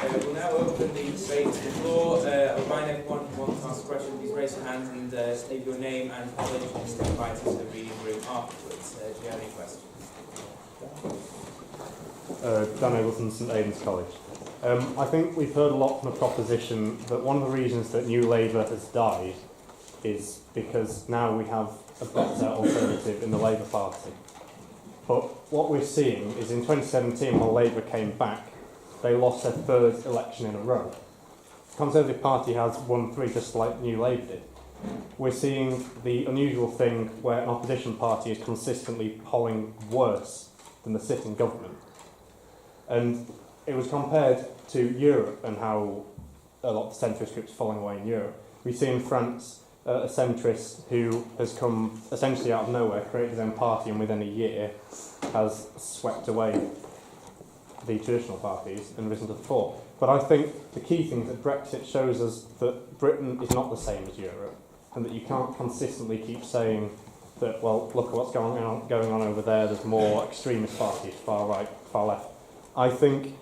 We'll now open the debate to the floor. I remind everyone who wants to ask a question, please raise your hand and state your name and college and stay invited to the reading room afterwards. Do you have any questions? Dan Eggleston, St Aidan's College. I think we've heard a lot from the proposition that one of the reasons that New Labour has died is because now we have a better alternative in the Labour Party. But what we're seeing is in 2017, when Labour came back, they lost their third election in a row. The Conservative Party has won 3 just like New Labour did. We're seeing the unusual thing where an opposition party is consistently polling worse than the sitting government. And it was compared to Europe and how a lot of the centrist groups are falling away in Europe. We see in France a centrist who has come essentially out of nowhere, created his own party, and within a year has swept away the traditional parties and risen to the fore. But I think the key thing is that Brexit shows us that Britain is not the same as Europe, and that you can't consistently keep saying that, well, look at what's going on over there, there's more extremist parties, far right, far left. I think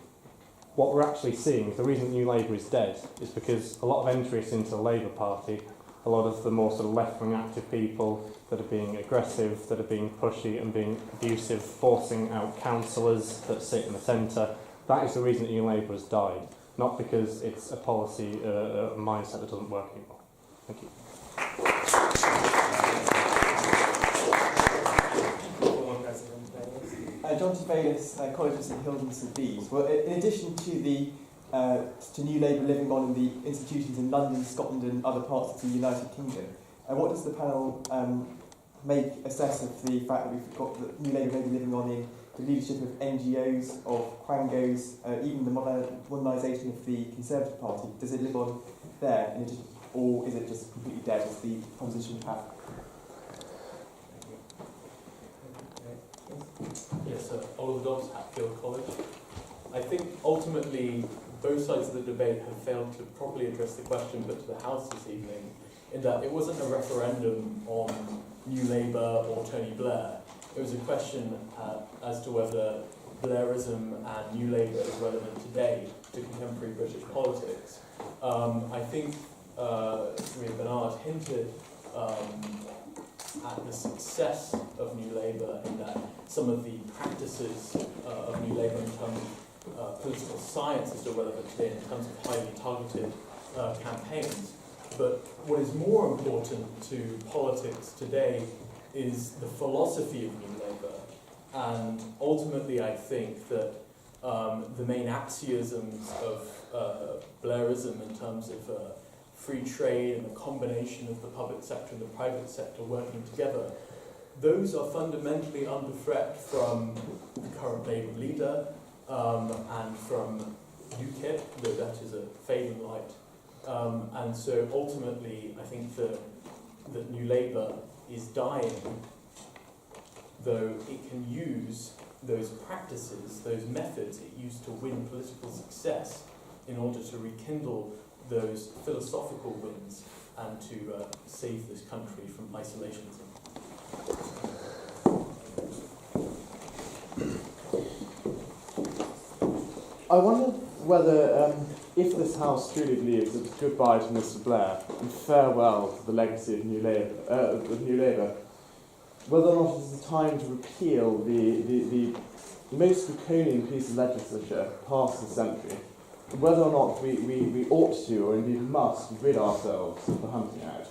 what we're actually seeing is the reason New Labour is dead is because a lot of entries into the Labour Party, a lot of the more sort of left-wing active people that are being aggressive, that are being pushy and being abusive, forcing out councillors that sit in the centre, that is the reason that New Labour has died, not because it's a policy, a mindset that doesn't work anymore. Thank you. John T. Bayliss, College of St Hilda and St Bees. Well, in addition to the to New Labour living on in the institutions in London, Scotland and other parts of the United Kingdom, what does the panel assess of the fact that we've got the New Labour maybe living on in the leadership of NGOs, of Quangos, even the modernisation of the Conservative Party? Does it live on there, or is it just completely dead as the proposition would have? Yes, Oliver Dobbs, Hatfield College. I think ultimately both sides of the debate have failed to properly address the question put to the House this evening, in that it wasn't a referendum on New Labour or Tony Blair. It was a question as to whether Blairism and New Labour is relevant today to contemporary British politics. I think Samir Bernard hinted at the success of New Labour in that some of the practices of New Labour in terms of political science is still relevant today in terms of highly targeted campaigns. But what is more important to politics today is the philosophy of New Labour. And ultimately I think that the main axioms of Blairism in terms of free trade and the combination of the public sector and the private sector working together, those are fundamentally under threat from the current Labour leader and from UKIP, though that is a fading light. And so ultimately I think that New Labour is dying, though it can use those practices, those methods it used to win political success in order to rekindle those philosophical wins and to save this country from isolationism. I wonder whether, if this House truly believes it's goodbye to Mr Blair and farewell to the legacy of New Labour, whether or not it is the time to repeal the most draconian piece of legislature past the century, whether or not we ought to, or indeed must, rid ourselves of the hunting out.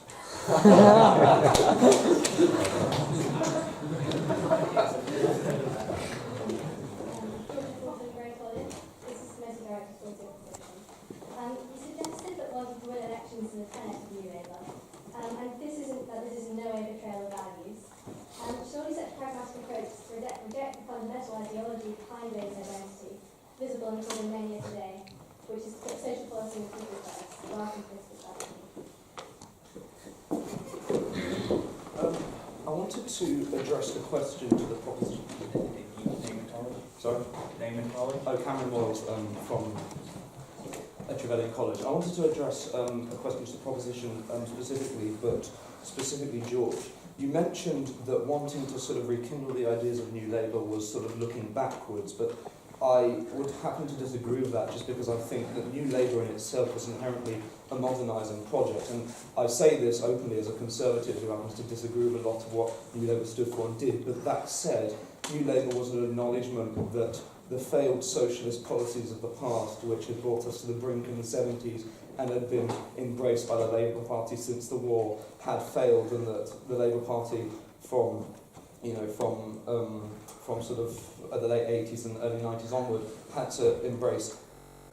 You suggested that one could win elections in the tenet of New Labour, and this is in no way a betrayal of values. Surely such a pragmatic approach to reject the fundamental ideology behind Labour's identity, visible in the mania today, which is put social policy and people first, rather than political strategy. I wanted to address the question to the proposition. Name and college. Sorry? Name and college. Oh, Cameron Boyles from Trevelyan College. I wanted to address a question to the proposition specifically George. You mentioned that wanting to sort of rekindle the ideas of New Labour was sort of looking backwards, but I would happen to disagree with that just because I think that New Labour in itself is inherently a modernising project. And I say this openly as a Conservative who happens to disagree with a lot of what New Labour stood for and did. But that said, New Labour was an acknowledgement that the failed socialist policies of the past, which had brought us to the brink in the 70s and had been embraced by the Labour Party since the war, had failed, and that the Labour Party from sort of the late 80s and early 90s onward had to embrace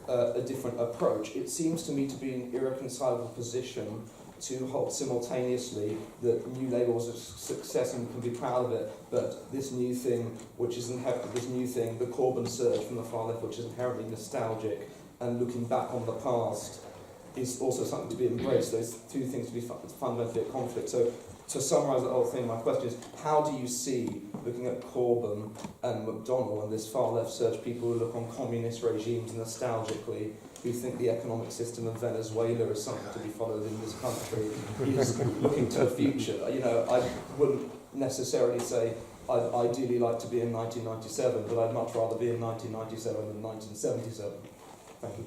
a different approach. It seems to me to be an irreconcilable position to hold simultaneously that New Labour was a success and can be proud of it, but this new thing, the Corbyn surge from the far left, which is inherently nostalgic and looking back on the past, is also something to be embraced. Those two things to be fundamentally at conflict. So, to summarise the whole thing, my question is, how do you see, looking at Corbyn and McDonnell and this far left surge, people who look on communist regimes nostalgically, who think the economic system of Venezuela is something to be followed in this country, is looking to the future? You know, I wouldn't necessarily say I'd ideally like to be in 1997, but I'd much rather be in 1997 than 1977. Thank you.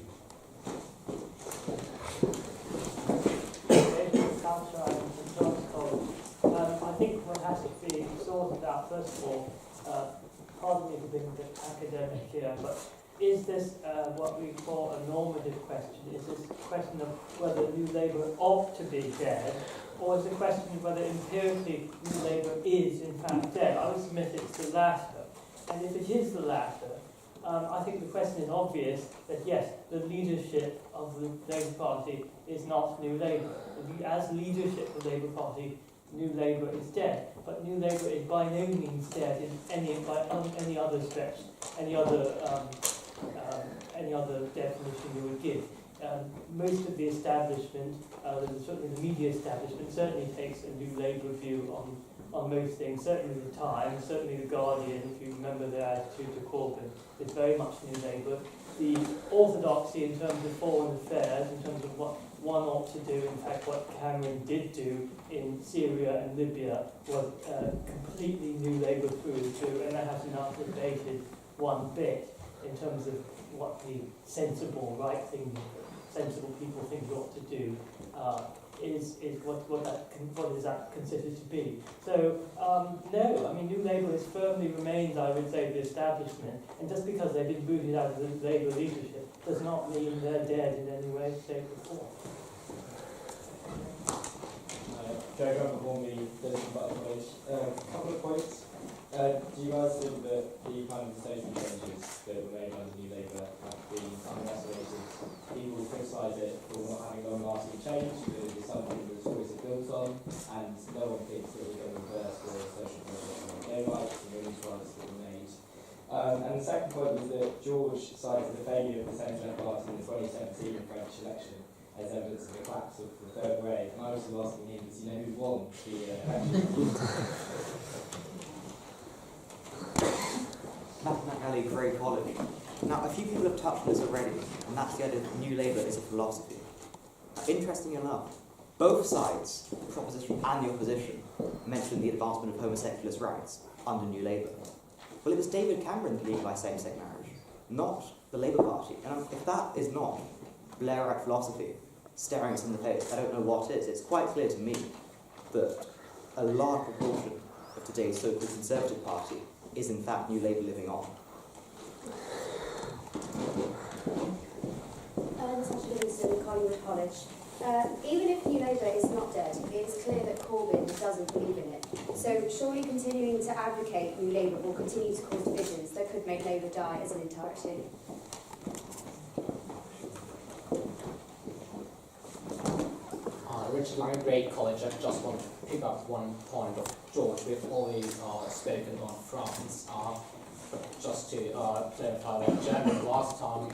I think what has to be sorted out, first of all, pardon me for being a bit academic here, but is this what we call a normative question? Is this a question of whether New Labour ought to be dead, or is the question of whether empirically New Labour is in fact dead? I would submit it's the latter. And if it is the latter, I think the question is obvious that yes, the leadership of the Labour Party is not New Labour. As leadership of the Labour Party, New Labour is dead, but New Labour is by no means dead in any other stretch, any other definition you would give. Most of the establishment, certainly the media establishment, certainly takes a New Labour view on most things. Certainly the Times, certainly the Guardian, if you remember their attitude to Corbyn, is very much New Labour. The orthodoxy in terms of foreign affairs, in terms of what one ought to do, in fact what Cameron did do in Syria and Libya, was completely New Labour through and through, and that hasn't debated one bit in terms of what the sensible, right thing, sensible people think you ought to do is what is that considered to be. So no, I mean New Labour firmly remains, I would say, the establishment, and just because they've been booted out of the Labour leadership does not mean they're dead in any way, shape or form. Joe Graham from the Durham College. A couple of points. Do you guys think that the kind of social changes that were made under New Labour have been underestimated? People criticise it for not having long-lasting change, because it's something that was always built on, and no one thinks that we're going to reverse the social project on gay rights and women's rights that were made. And the second point was that George cited the failure of the Centre Party in the 2017 French election as evidence of the collapse of the Third Way. And I was asking him, does he know who won the election? Matthew Doyle, Grey College. Now, a few people have touched on this already, and that's the idea that New Labour is a philosophy. Interestingly enough, both sides, the proposition and the opposition, mentioned the advancement of homosexualist rights under New Labour. Well, it was David Cameron that legalised same-sex marriage, not the Labour Party. And if that is not Blairite philosophy staring us in the face, I don't know what is. It's quite clear to me that a large proportion of today's so-called Conservative Party is in fact New Labour living on. College. Even if New Labour is not dead, it is clear that Corbyn doesn't believe in it. So surely continuing to advocate New Labour will continue to cause divisions that could make Labour die as an entirety. Richard Lang, Great College. I just want to pick up one point of George. We've always spoken on France. Just to clarify what German last time,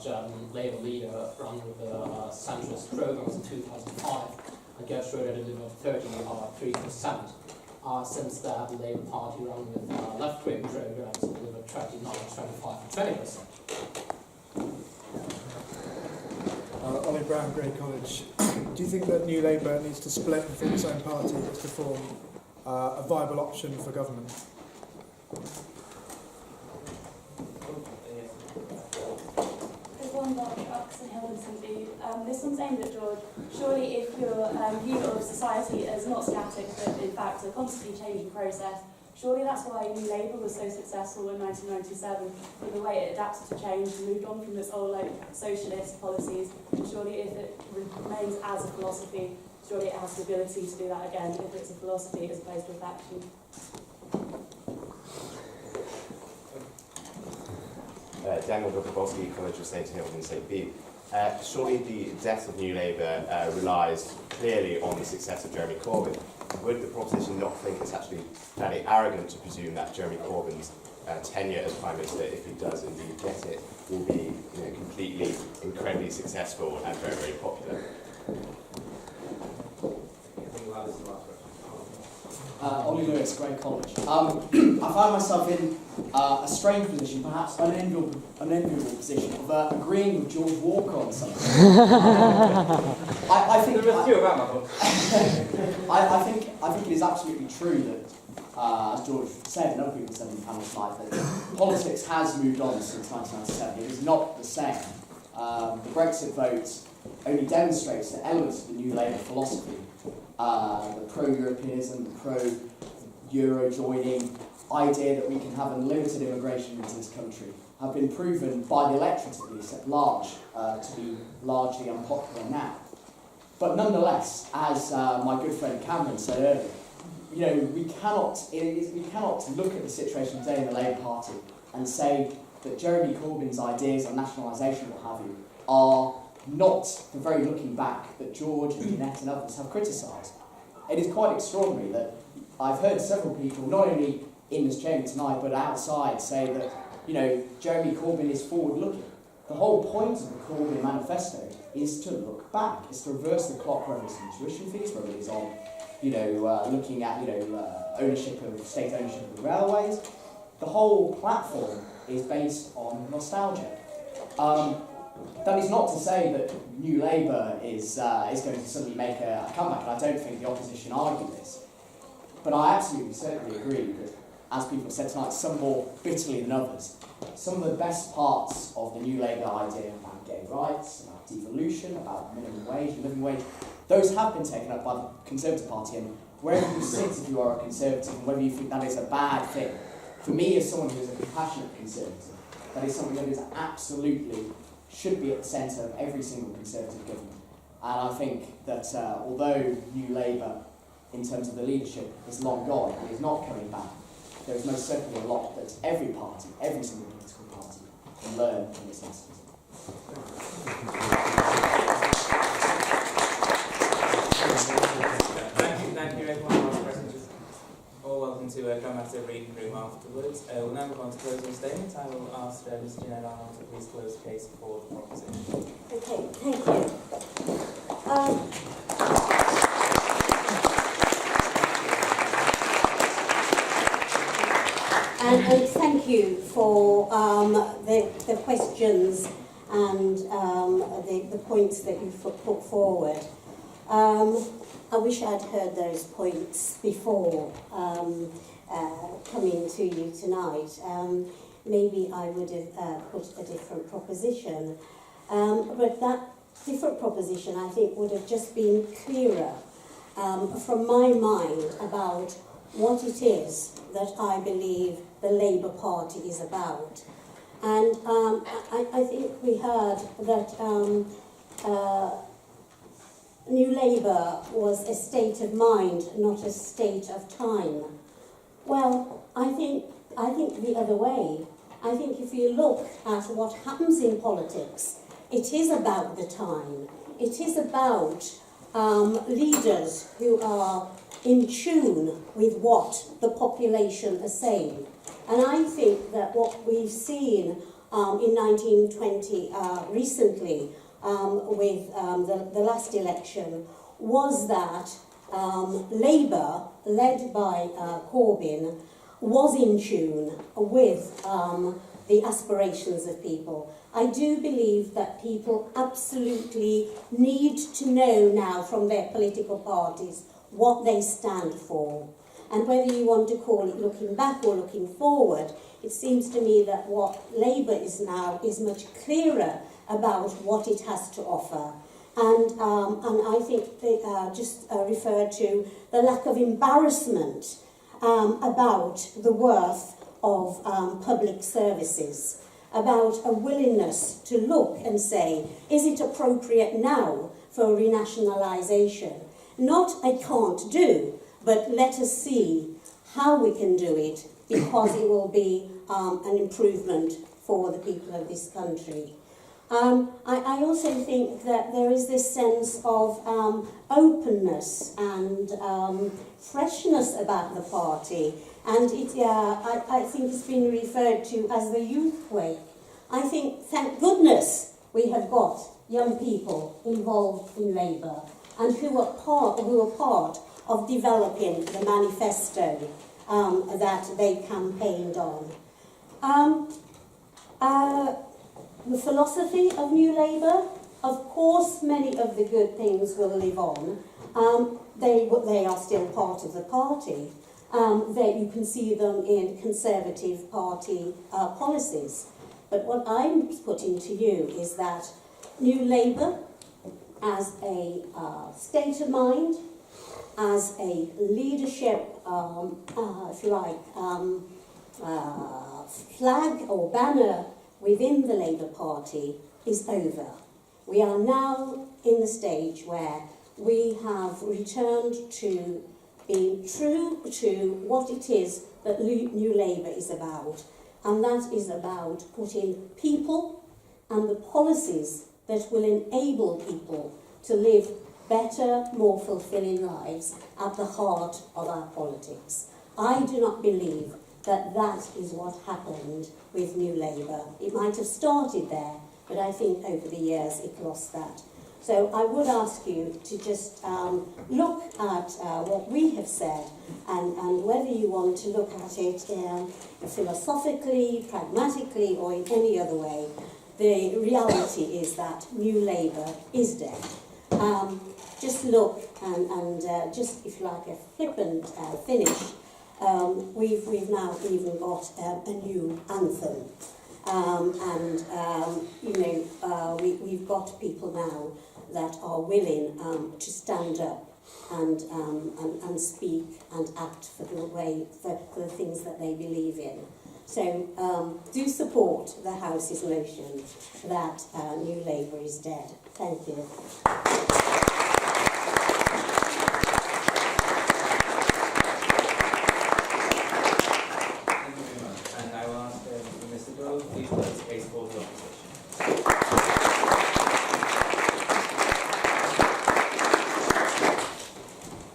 German Labour leader run with the centrist programs in 2005. Gerd Schröder delivered 33%. Since that, the Labour Party run with left-wing programs delivered 29, 25, 20%. Ollie Brown, Grey College. Do you think that New Labour needs to split and form its own party to form a viable option for government? Hilton St. Bede. This one's aimed at George. Surely if your view of society is not static, but in fact a constantly changing process, surely that's why New Labour was so successful in 1997, with the way it adapted to change and moved on from its old socialist policies. And surely if it remains as a philosophy, surely it has the ability to do that again if it's a philosophy as opposed to a faction. Daniel Dobrovolsky, College of St Hilton, St Bede. Surely the death of New Labour relies clearly on the success of Jeremy Corbyn. Would the proposition not think it's actually fairly arrogant to presume that Jeremy Corbyn's tenure as Prime Minister, if he does indeed get it, will be completely, incredibly successful and very, very popular? Ollie Lewis, Grey College. I find myself in a strange position, perhaps unenviable position, of agreeing with George Walker on something. I think it is absolutely true that, as George said and other people said in the panel slide, that politics has moved on since 1997. It is not the same. The Brexit vote only demonstrates that elements of the New Labour philosophy, the pro-Europeanism, the pro-Euro joining idea that we can have unlimited immigration into this country, have been proven by the electorate, at least at large, to be largely unpopular now. But nonetheless, as my good friend Cameron said earlier, we cannot look at the situation today in the Labour Party and say that Jeremy Corbyn's ideas on nationalisation, what have you, are not the very looking back that George and Jennette and others have criticised. It is quite extraordinary that I've heard several people, not only in this chamber tonight, but outside, say that, Jeremy Corbyn is forward-looking. The whole point of the Corbyn manifesto is to look back, is to reverse the clock, whether it's on tuition fees, whether it's on, looking at, state ownership of the railways. The whole platform is based on nostalgia. That is not to say that New Labour is going to suddenly make a comeback, and I don't think the opposition argue this. But I absolutely certainly agree that, as people have said tonight, some more bitterly than others, some of the best parts of the New Labour idea about gay rights, about devolution, about minimum wage, living wage, those have been taken up by the Conservative Party, and wherever you sit if you are a Conservative, and whether you think that is a bad thing, for me as someone who is a compassionate Conservative, that is something that is absolutely should be at the centre of every single Conservative government. And I think that although New Labour, in terms of the leadership, is long gone and is not coming back, there is most certainly a lot that every party, every single political party, can learn from this lessons. Thank you everyone for present. All welcome to come back to the reading room afterwards. We'll now move on to closing statements. I will ask Ms. Jennette Arnold to please close the case for the proposition. Okay, thank you. And thank you for the questions and the points that you've put forward. I wish I'd heard those points before coming to you tonight. Maybe I would have put a different proposition. But that different proposition, I think, would have just been clearer from my mind about what it is that I believe the Labour Party is about. And I think we heard that New Labour was a state of mind, not a state of time. Well, I think the other way. I think if you look at what happens in politics, it is about the time. It is about leaders who are in tune with what the population is saying. And I think that what we've seen in 1920 recently with the last election was that Labour, led by Corbyn, was in tune with the aspirations of people. I do believe that people absolutely need to know now from their political parties what they stand for. And whether you want to call it looking back or looking forward, it seems to me that what Labour is now is much clearer about what it has to offer. And I think they just referred to the lack of embarrassment about the worth of public services, about a willingness to look and say, is it appropriate now for renationalisation? Not I can't do, but let us see how we can do it, because it will be an improvement for the people of this country. I also think that there is this sense of openness and freshness about the party, and I think it's been referred to as the youth wake. I think, thank goodness, we have got young people involved in Labour and who are part of developing the manifesto that they campaigned on. The philosophy of New Labour, of course, many of the good things will live on. They are still part of the party. You can see them in Conservative Party policies. But what I'm putting to you is that New Labour, as a state of mind, as a leadership, if you like, flag or banner within the Labour Party, is over. We are now in the stage where we have returned to being true to what it is that New Labour is about, and that is about putting people and the policies that will enable people to live better, more fulfilling lives at the heart of our politics. I do not believe that that is what happened with New Labour. It might have started there, but I think over the years it lost that. So I would ask you to just look at what we have said, and whether you want to look at it philosophically, pragmatically, or in any other way, the reality is that New Labour is dead. Just look and just, if you like, a flippant finish. We've now even got a new anthem, we've got people now that are willing to stand up and speak and act for the things that they believe in. So do support the House's motion that New Labour is dead. Thank you.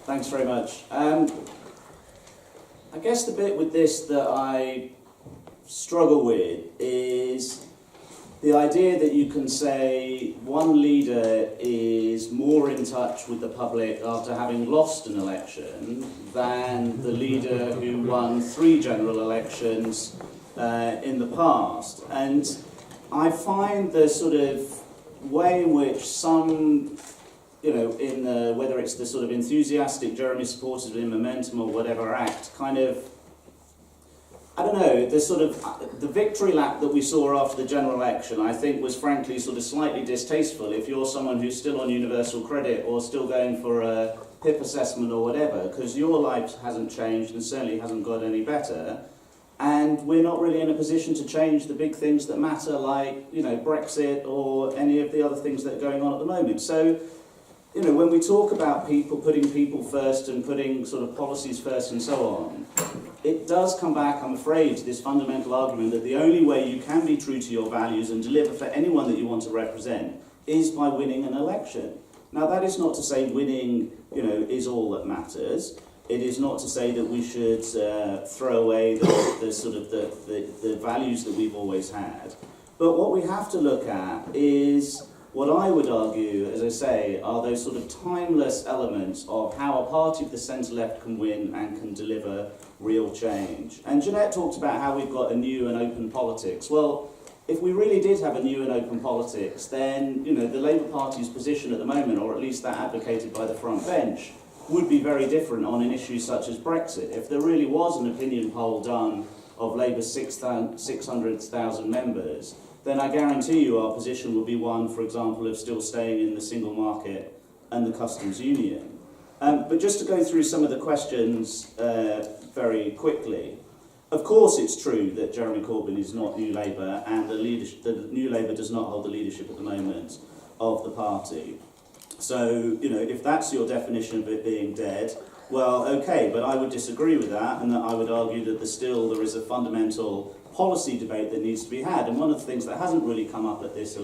Thanks very much. I guess the bit with this that I struggle with is the idea that you can say one leader is more in touch with the public after having lost an election than the leader who won 3 general elections in the past. And I find the sort of way in which some, whether it's the sort of enthusiastic Jeremy supporters within Momentum or whatever act, kind of, I don't know, the victory lap that we saw after the general election, I think was frankly sort of slightly distasteful if you're someone who's still on universal credit or still going for a PIP assessment or whatever, because your life hasn't changed and certainly hasn't got any better. And we're not really in a position to change the big things that matter, like, Brexit or any of the other things that are going on at the moment. So, when we talk about people, putting people first and putting sort of policies first and so on, it does come back, I'm afraid, to this fundamental argument that the only way you can be true to your values and deliver for anyone that you want to represent is by winning an election. Now, that is not to say winning, is all that matters. It is not to say that we should throw away the values that we've always had. But what we have to look at is what I would argue, as I say, are those sort of timeless elements of how a party of the centre-left can win and can deliver real change. And Jennette talked about how we've got a new and open politics. Well, if we really did have a new and open politics, then, the Labour Party's position at the moment, or at least that advocated by the front bench, would be very different on an issue such as Brexit. If there really was an opinion poll done of Labour's 600,000 members, then I guarantee you our position will be one, for example, of still staying in the single market and the customs union. But just to go through some of the questions very quickly, of course it's true that Jeremy Corbyn is not New Labour, and the New Labour does not hold the leadership at the moment of the party. So, you know, if that's your definition of it being dead, well, okay, but I would disagree with that, and that I would argue that there is a fundamental policy debate that needs to be had. And one of the things that hasn't really come up at this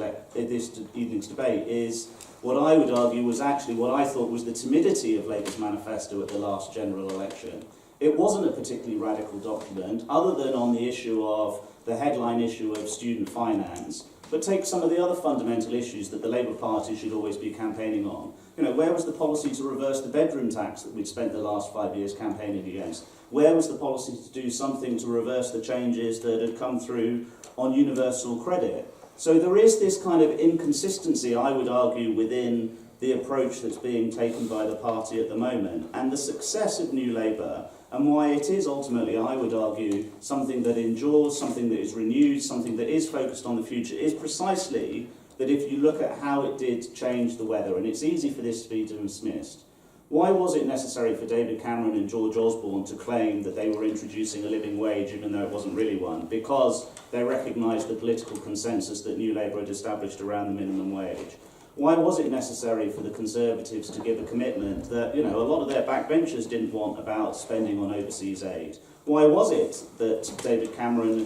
evening's debate is what I would argue was actually what I thought was the timidity of Labour's manifesto at the last general election. It wasn't a particularly radical document, other than on the issue of the headline issue of student finance, but take some of the other fundamental issues that the Labour Party should always be campaigning on. You know, where was the policy to reverse the bedroom tax that we'd spent the last 5 years campaigning against? Where was the policy to do something to reverse the changes that had come through on universal credit? So there is this kind of inconsistency, I would argue, within the approach that's being taken by the party at the moment. And the success of New Labour, and why it is ultimately, I would argue, something that endures, something that is renewed, something that is focused on the future, is precisely that if you look at how it did change the weather, and it's easy for this to be dismissed, why was it necessary for David Cameron and George Osborne to claim that they were introducing a living wage even though it wasn't really one? Because they recognised the political consensus that New Labour had established around the minimum wage. Why was it necessary for the Conservatives to give a commitment that, you know, a lot of their backbenchers didn't want about spending on overseas aid? Why was it that David Cameron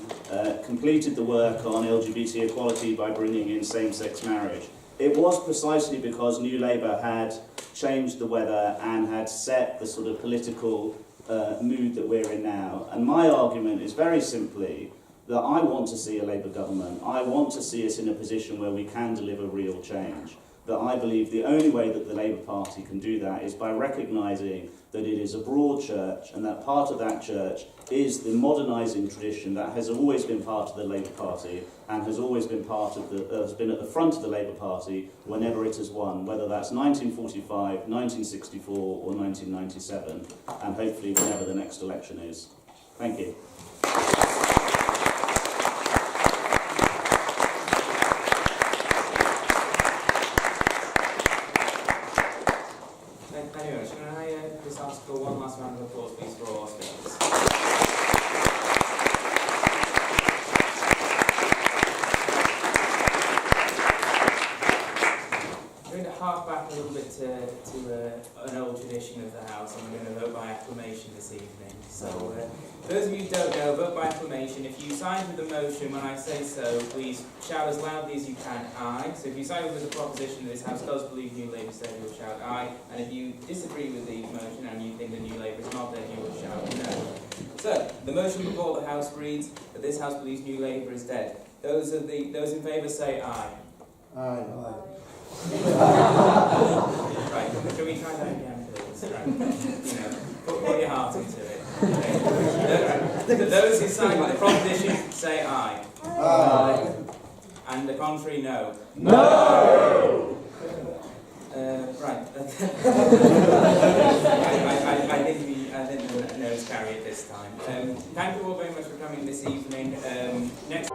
completed the work on LGBT equality by bringing in same-sex marriage? It was precisely because New Labour had changed the weather and had set the sort of political mood that we're in now. And my argument is very simply that I want to see a Labour government. I want to see us in a position where we can deliver real change. That I believe the only way that the Labour Party can do that is by recognising that it is a broad church, and that part of that church is the modernising tradition that has always been part of the Labour Party and has always been has been at the front of the Labour Party whenever it has won, whether that's 1945, 1964 or 1997, and hopefully whenever the next election is. Thank you. Thank you very much. Can I just ask for one last round of applause, please, for all our speakers? We're going to hark back a little bit to an old tradition of the House, and we're going to vote by acclamation this evening. So, those of you who don't know, vote by acclamation. If you side with the motion when I say so, please shout as loudly as you can, aye. So if you side with the proposition that this House does believe New Labour is dead, you'll shout aye. And if you disagree with the motion and you think that New Labour is not dead, you will shout no. So, the motion before the House reads that this House believes New Labour is dead. Those in favour say aye. Aye. Right, can we try that again, please? Right. You know, put your heart into it. Okay. Those who side with the proposition say aye. Aye. And the contrary, no. No! Right. I think the no's carry it this time. Thank you all very much for coming this evening. Next.